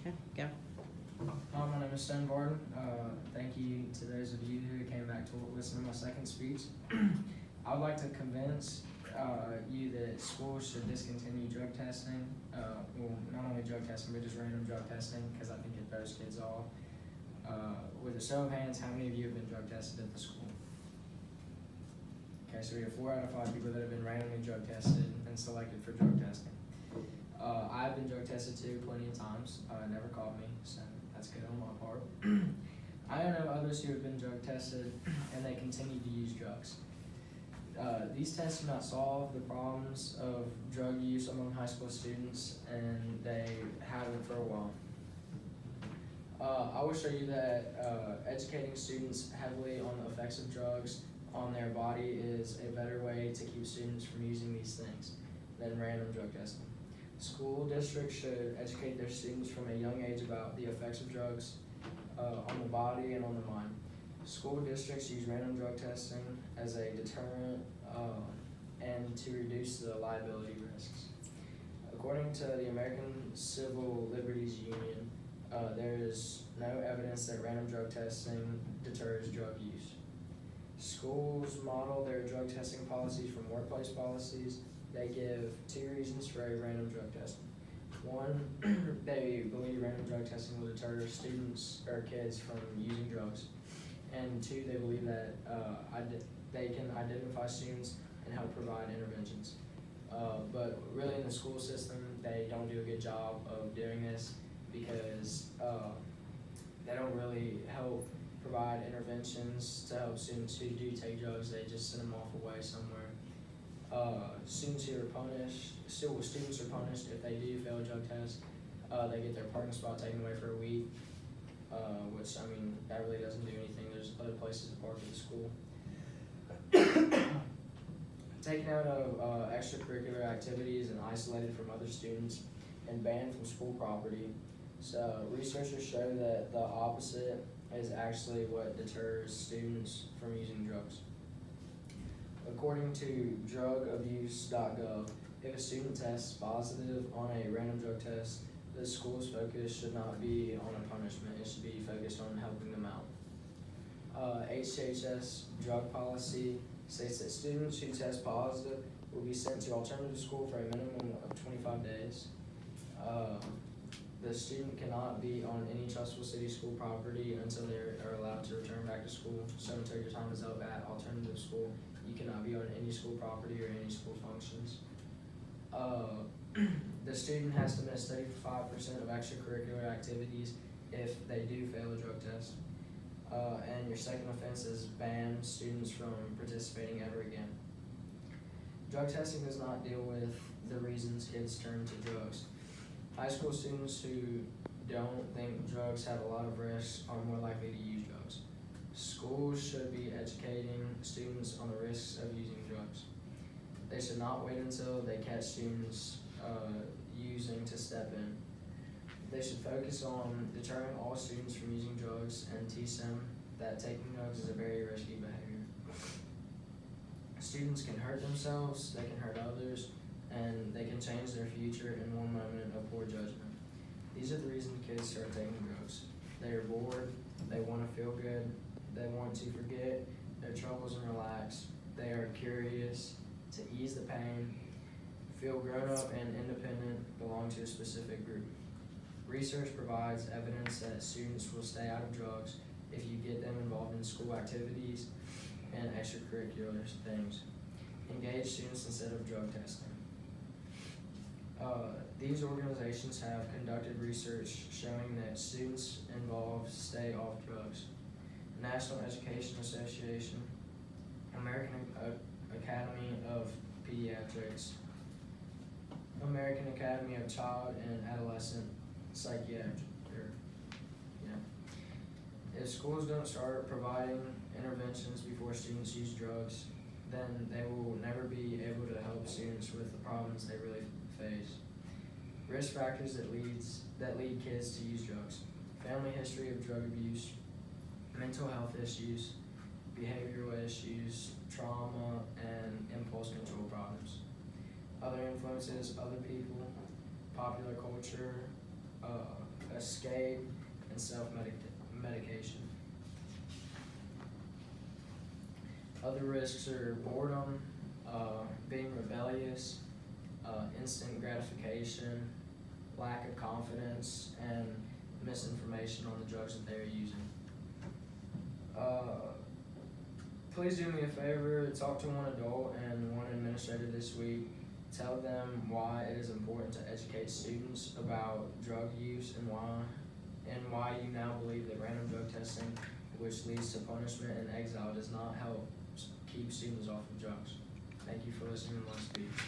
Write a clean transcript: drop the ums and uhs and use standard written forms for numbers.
Okay, go. Hi, my name is Stone Barton. Thank you to those of you who came back to listen to my second speech. I would like to convince you that schools should discontinue drug testing. Well, not only drug testing, but just random drug testing, because I think it throws kids off. With a show of hands, how many of you have been drug tested at the school? Okay, so we have 4 out of 5 people that have been randomly drug tested and selected for drug testing. I've been drug tested too plenty of times. Never caught me, so that's good on my part. I know others who have been drug tested and they continue to use drugs. These tests do not solve the problems of drug use among high school students, and they haven't for a while. I will show you that educating students heavily on the effects of drugs on their body is a better way to keep students from using these things than random drug testing. School districts should educate their students from a young age about the effects of drugs on the body and on the mind. School districts use random drug testing as a deterrent and to reduce the liability risks. According to the American Civil Liberties Union, there is no evidence that random drug testing deters drug use. Schools model their drug testing policies from workplace policies. They give 2 reasons for a random drug testing. 1, they believe random drug testing will deter students or kids from using drugs. And 2, they believe that they can identify students and help provide interventions. But really in the school system, they don't do a good job of doing this because they don't really help provide interventions to help students who do take drugs. They just send them off away somewhere. Students are punished if they do fail a drug test. They get their parking spot taken away for a week, which, I mean, that really doesn't do anything. There's other places to park at the school. Taken out of extracurricular activities and isolated from other students and banned from school property. So researchers show that the opposite is actually what deters students from using drugs. According to drugabuse.gov, if a student tests positive on a random drug test, the school's focus should not be on a punishment. It should be focused on helping them out. HHS drug policy states that students who test positive will be sent to alternative school for a minimum of 25 days. The student cannot be on any Trustful City school property until they are allowed to return back to school. So until your time is up at alternative school, you cannot be on any school property or any school functions. The student has to miss 35% of extracurricular activities if they do fail a drug test. And your second offense is ban students from participating ever again. Drug testing does not deal with the reasons kids turn to drugs. High school students who don't think drugs have a lot of risks are more likely to use drugs. Schools should be educating students on the risks of using drugs. They should not wait until they catch students using to step in. They should focus on deterring all students from using drugs and teach them that taking drugs is a very risky behavior. Students can hurt themselves, they can hurt others, and they can change their future in one moment of poor judgment. These are the reasons kids start taking drugs. They are bored, they want to feel good, they want to forget their troubles and relax. They are curious to ease the pain, feel grown up and independent, belong to a specific group. Research provides evidence that students will stay out of drugs if you get them involved in school activities and extracurricular things. Engage students instead of drug testing. These organizations have conducted research showing that students involved stay off drugs. National Education Association, American Academy of Pediatrics, American Academy of Child and Adolescent Psychiatry. If schools don't start providing interventions before students use drugs, then they will never be able to help students with the problems they really face. Risk factors that lead kids to use drugs: family history of drug abuse, mental health issues, behavioral issues, trauma, and impulse control problems. Other influences: other people, popular culture, escape, and self-medication. Other risks are boredom, being rebellious, instant gratification, lack of confidence, and misinformation on the drugs that they're using. Please do me a favor, talk to one adult and one administrator this week. Tell them why it is important to educate students about drug use and why you now believe that random drug testing, which leads to punishment and exile, does not help keep students off of drugs. Thank you for listening to my speech.